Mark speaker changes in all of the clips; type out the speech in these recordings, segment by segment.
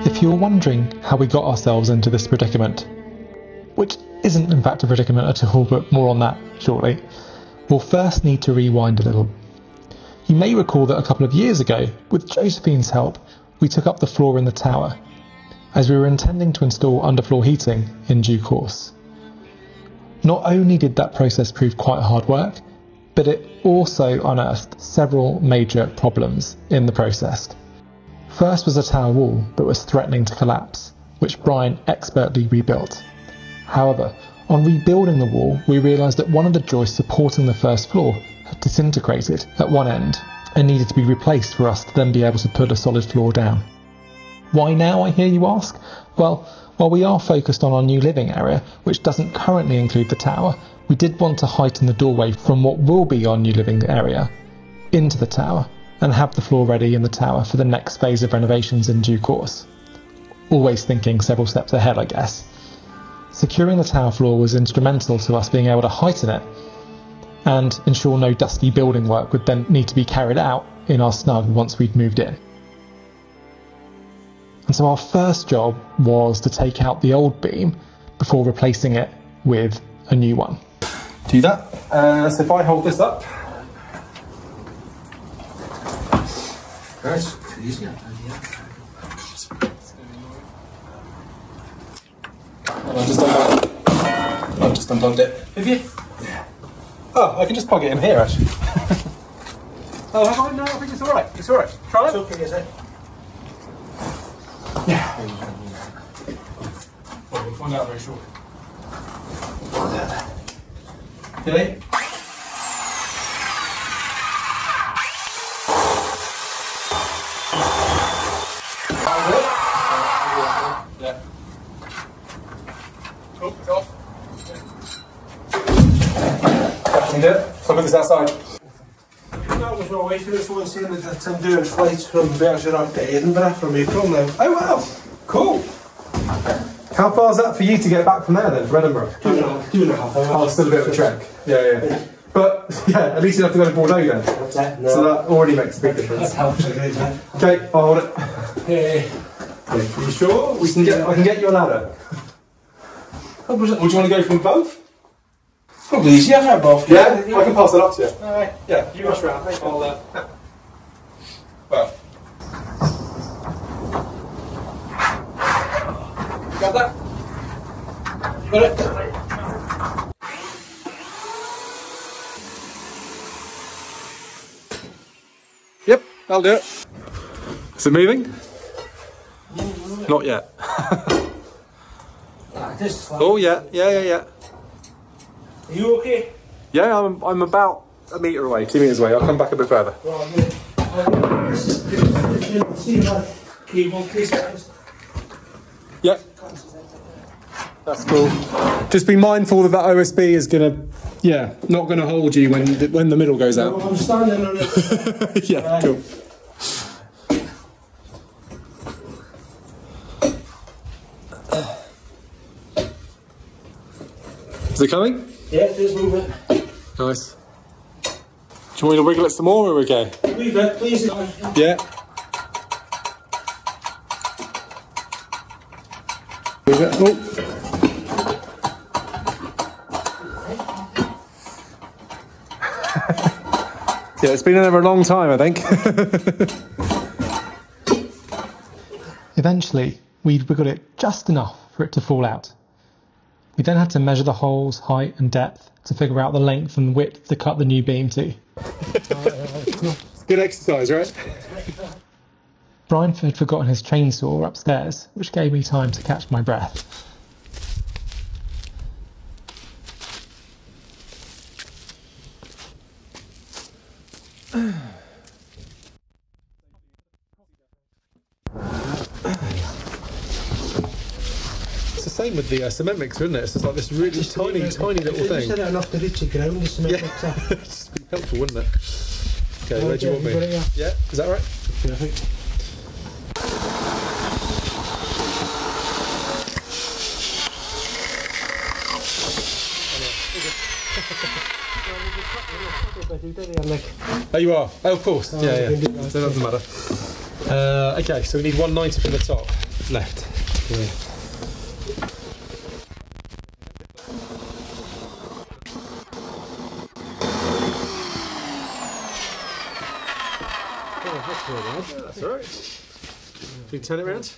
Speaker 1: If you're wondering how we got ourselves into this predicament, which isn't in fact a predicament at all, but more on that shortly, we'll first need to rewind a little. You may recall that a couple of years ago, with Josephine's help, we took up the floor in the tower, as we were intending to install underfloor heating in due course. Not only did that process prove quite hard work, but it also unearthed several major problems in the process. First was a tower wall that was threatening to collapse, which Brian expertly rebuilt. However, on rebuilding the wall, we realised that one of the joists supporting the first floor had disintegrated at one end and needed to be replaced for us to then be able to put a solid floor down. Why now, I hear you ask? Well, while we are focused on our new living area, which doesn't currently include the tower, we did want to heighten the doorway from what will be our new living area into the tower and have the floor ready in the tower for the next phase of renovations in due course. Always thinking several steps ahead, I guess. Securing the tower floor was instrumental to us being able to heighten it and ensure no dusty building work would then need to be carried out in our snug once we'd moved in. And so our first job was to take out the old beam before replacing it with a new one.
Speaker 2: Do that. So if I hold this up. Right. Easy. I've just undone it. Have you? Yeah. Oh, I can just plug it in here actually. Oh, have I? No, I think it's alright. It's alright. Try it. It's okay, is it? Yeah. Well, we'll find out very shortly. Really? Yeah. Oh, it's off. Can you do it? So I'll put this outside.
Speaker 3: That was my wife who was once saying that I'm doing flights from Bergerac to Edinburgh from April now.
Speaker 2: Oh wow, cool. How far is that for you to get back from there then, from Edinburgh?
Speaker 3: 2.5 hours.
Speaker 2: Oh, still a bit of a trek. Yeah. But yeah, at least you don't have to go to Bordeaux then.
Speaker 3: That's it. No.
Speaker 2: So that already makes a big difference.
Speaker 3: That helps a great deal.
Speaker 2: Okay, I'll hold it.
Speaker 3: Hey.
Speaker 2: Are you sure? I can get you a ladder.
Speaker 3: What was it?
Speaker 2: Would you want to go from both?
Speaker 3: Probably easier if I both.
Speaker 2: Yeah, I can pass it up to you.
Speaker 3: Alright.
Speaker 2: Yeah, you rush around. I'll well.
Speaker 3: Got that? Got it?
Speaker 2: Yep, I'll do it. Is it moving? Not yet. Oh yeah.
Speaker 3: Are you okay?
Speaker 2: Yeah, I'm about a metre away, 2 metres away. I'll come back a bit further. Yep. That's cool. Just be mindful that OSB is not gonna hold you when the middle goes out.
Speaker 3: I'm standing on it.
Speaker 2: Yeah, cool. Is it coming?
Speaker 3: Yeah, it is moving.
Speaker 2: Nice. Do you want me to wiggle it some more or are we okay?
Speaker 3: A wee bit, please.
Speaker 2: Yeah. Oh. Yeah, it's been in there for a long time, I think.
Speaker 1: Eventually, we'd wiggled it just enough for it to fall out. We then had to measure the hole's height and depth to figure out the length and width to cut the new beam to.
Speaker 2: It's good exercise, right?
Speaker 1: Brian had forgotten his chainsaw upstairs, which gave me time to catch my breath.
Speaker 2: It's the same with the cement mixer, isn't it? It's just like this really tiny little thing.
Speaker 3: Just had it enough to reach the ground, the cement mixer.
Speaker 2: It'd just be helpful, wouldn't it? Okay, where do you want me? Yeah, is that right?
Speaker 3: Perfect.
Speaker 2: Oh, you are? Oh, of course. Yeah. So it doesn't matter. Okay, so we need 190 from the top. left. Yeah. Oh, that's all right. Can you turn it around?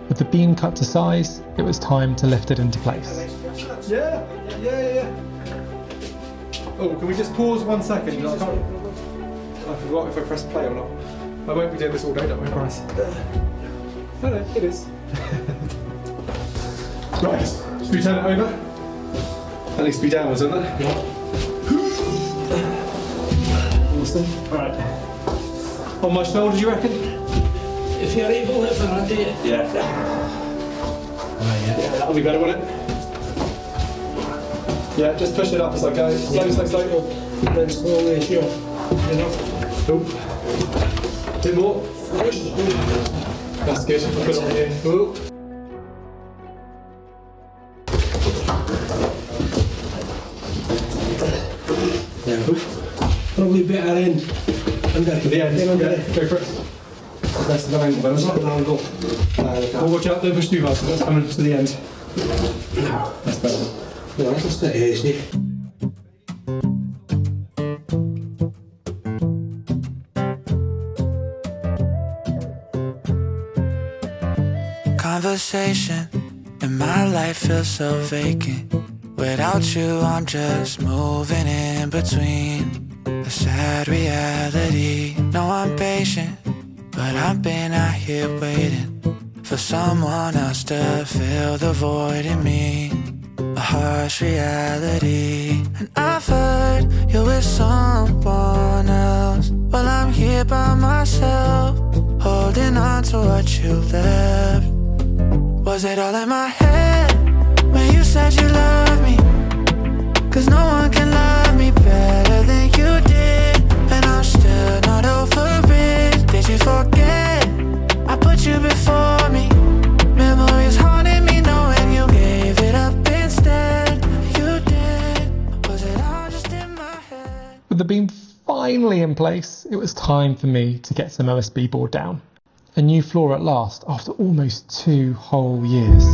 Speaker 1: With the beam cut to size, it was time to lift it into place.
Speaker 2: Yeah. Oh, can we just pause 1 second? I forgot if I press play or not. I won't be doing this all day, don't I, Bryce? No, it is. Right, should we turn it over? That needs to be downwards, isn't it? Yeah. Awesome. Right. On my shoulder, do you reckon?
Speaker 3: If you're able, if I do it.
Speaker 2: Yeah. Yeah, that'll be better, won't it? Yeah, just push it up as I go. Slow.
Speaker 3: Then slowly, sure. You know.
Speaker 2: Oh. Bit more. Push. That's good. Put it on here. Oh.
Speaker 3: Probably better in under.
Speaker 2: Yeah, go for it. That's the angle, but it's not an angle. Well, watch out, don't push too fast, that's coming to the end.
Speaker 3: No.
Speaker 2: That's better.
Speaker 3: No, that's just a easy.
Speaker 4: Conversation and my life feels so vacant. Without you, I'm just moving in between the sad reality. No, I'm patient, but I've been out here waiting for someone else to fill the void in me. A harsh reality. And I've heard you're with someone else. Well, I'm here by myself, holding on to what you left. Was it all in my head when you said you loved me? 'Cause no one can love me better than you did, and I'm still not over it. Did you forget I put you before me? Memories haunting me knowing you gave it up instead. You did. Was it all just in my head?
Speaker 1: With the beam finally in place, it was time for me to get some OSB board down. A new floor at last, after almost 2 whole years.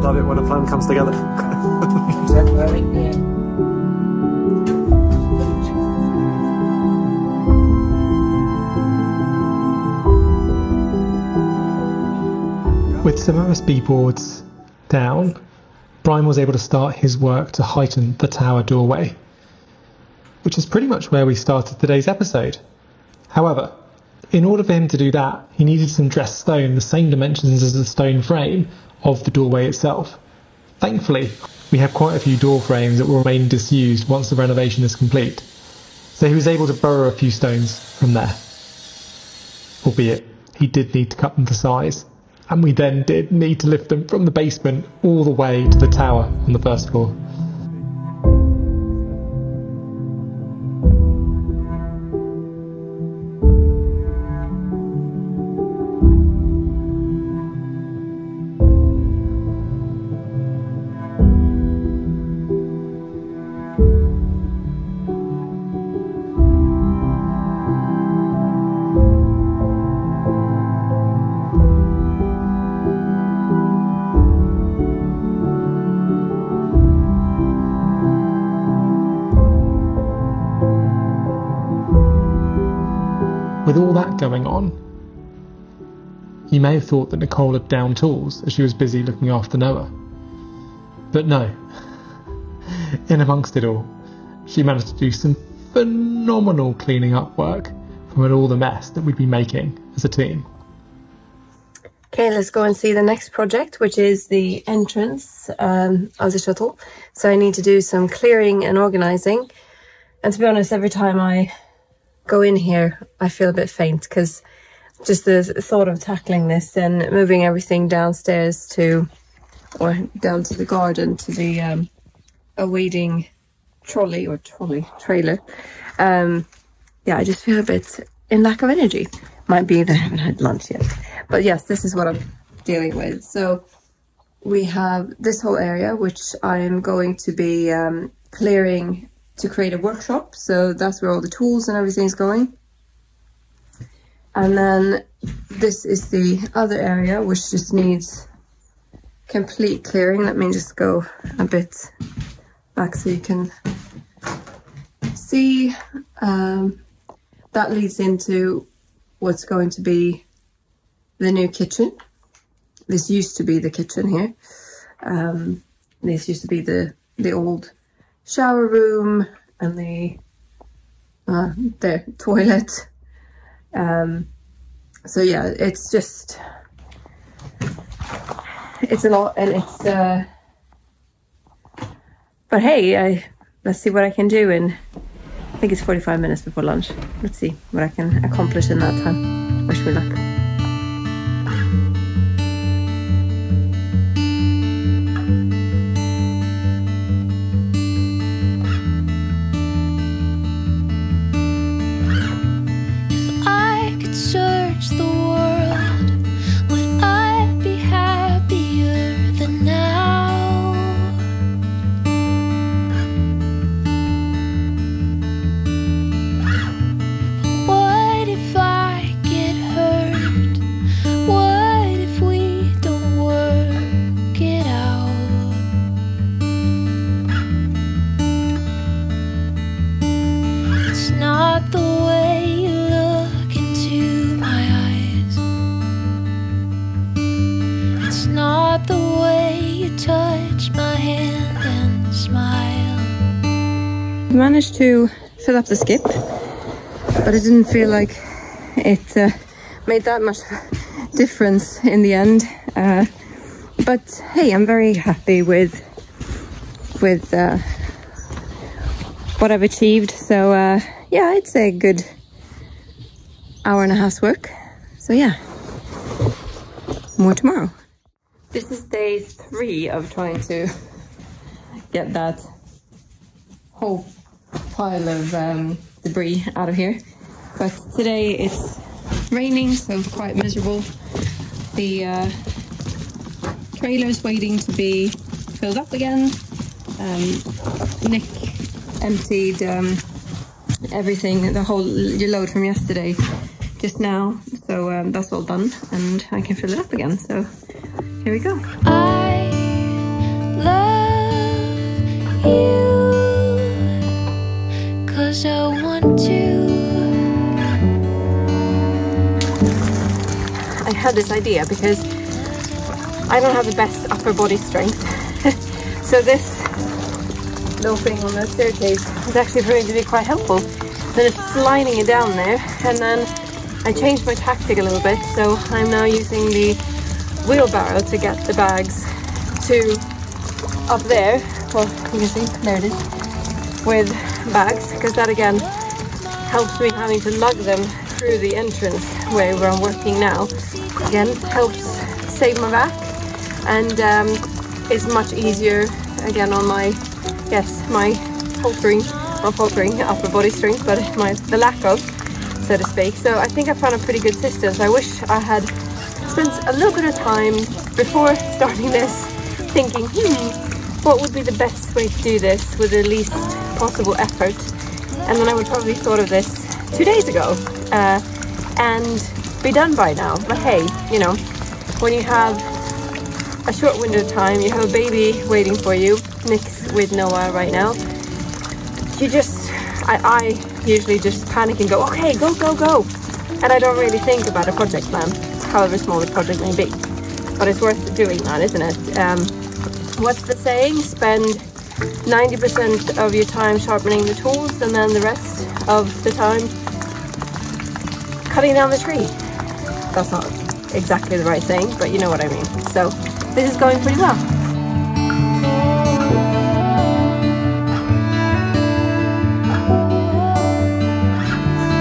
Speaker 2: Love it when a plan comes together. With
Speaker 1: some OSB boards down, Brian was able to start his work to heighten the tower doorway, which is pretty much where we started today's episode. However, in order for him to do that, he needed some dressed stone the same dimensions as the stone frame of the doorway itself. Thankfully, we have quite a few door frames that will remain disused once the renovation is complete, so he was able to borrow a few stones from there. Albeit, he did need to cut them to size, and we then did need to lift them from the basement all the way to the tower on the first floor. With all that going on, you may have thought that Nicole had downed tools as she was busy looking after Noah. But no. In amongst it all, she managed to do some phenomenal cleaning up work from all the mess that we'd been making as a team.
Speaker 5: Okay, let's go and see the next project, which is the entrance of the chateau. So I need to do some clearing and organizing. And to be honest, every time I go in here, I feel a bit faint, because just the thought of tackling this and moving everything downstairs to, or down to the garden, to the awaiting trailer. Yeah, I just feel a bit in lack of energy. Might be that I haven't had lunch yet. But yes, this is what I'm dealing with. So we have this whole area, which I am going to be clearing to create a workshop. So that's where all the tools and everything is going. And then this is the other area, which just needs complete clearing. Let me just go a bit back so you can see. That leads into what's going to be the new kitchen. This used to be the kitchen here. This used to be the old shower room and the toilet. So yeah, it's a lot, and it's but hey, let's see what I can do in, I think it's 45 minutes before lunch. Let's see what I can accomplish in that time. Wish me luck. Managed to fill up the skip, but it didn't feel like it made that much difference in the end. But hey, I'm very happy with what I've achieved. So yeah, I'd say a good hour and a half's work. So yeah, more tomorrow. This is day 3 of trying to get that whole pile of debris out of here, but today it's raining, so quite miserable. The trailer's waiting to be filled up again. Nick emptied everything, the whole load from yesterday just now, so that's all done and I can fill it up again. So here we go. I love you. I want to. I had this idea because I don't have the best upper body strength. So this little thing on the staircase is actually proving to be quite helpful. Then it's sliding it down there, and then I changed my tactic a little bit. So I'm now using the wheelbarrow to get the bags to up there. Well, you can see, there it is, with bags, because that again helps me having to lug them through the entrance way where I'm working now. Again, helps save my back and is much easier again on my, yes, my not faltering upper body strength, but the lack of, so to speak. So I think I found a pretty good system. So I wish I had spent a little bit of time before starting this thinking, what would be the best way to do this with the least possible effort, and then I would probably thought of this 2 days ago and be done by now. But hey, you know, when you have a short window of time, you have a baby waiting for you, Nick's with Noah right now, you just, I usually just panic and go, okay, go, and I don't really think about a project plan, however small the project may be, but it's worth doing that, isn't it? What's the saying? Spend 90% of your time sharpening the tools, and then the rest of the time cutting down the tree. That's not exactly the right thing, but you know what I mean. So this is going pretty well.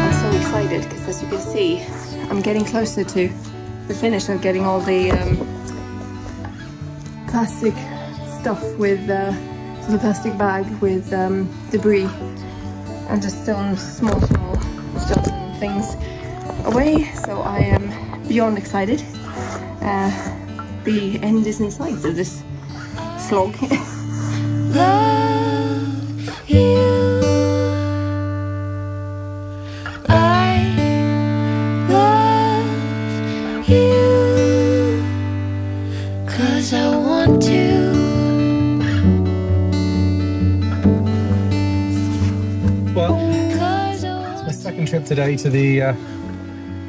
Speaker 5: I'm so excited because, as you can see, I'm getting closer to the finish of getting all the plastic stuff with the plastic bag with debris and just small stones and things away. So I am beyond excited. The end is in sight of this slog.
Speaker 4: Love you. I love you 'cause I want to.
Speaker 2: Well, it's my second trip today to the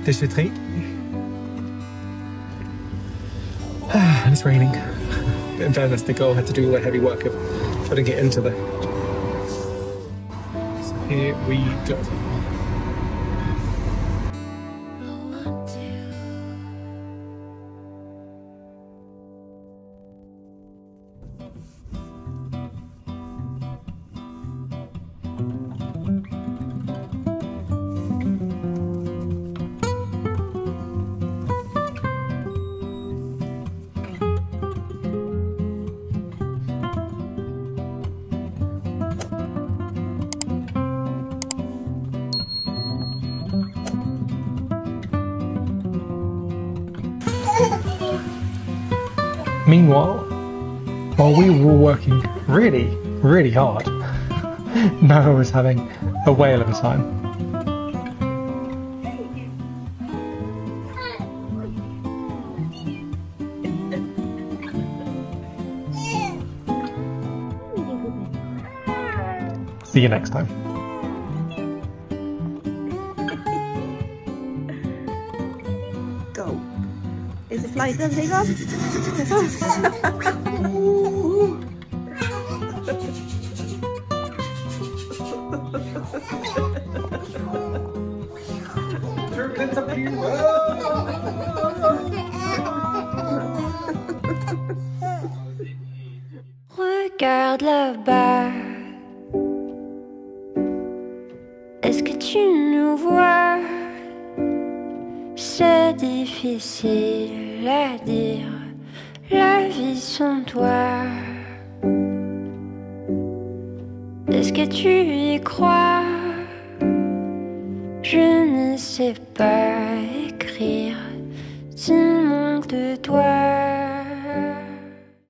Speaker 2: déchetterie. And it's raining. In fairness, the girl had to do all the heavy work of putting it into the... So here we go. Meanwhile, while we were all working really hard, Noah was having a whale of a time. See you next time.
Speaker 5: Go. Is the flight done, take off?
Speaker 4: Regarde là-bas. Est-ce que tu nous vois? C'est difficile à dire, la vie sans toi. Est-ce que tu y crois? Je ne sais pas écrire, s'il manque de toi.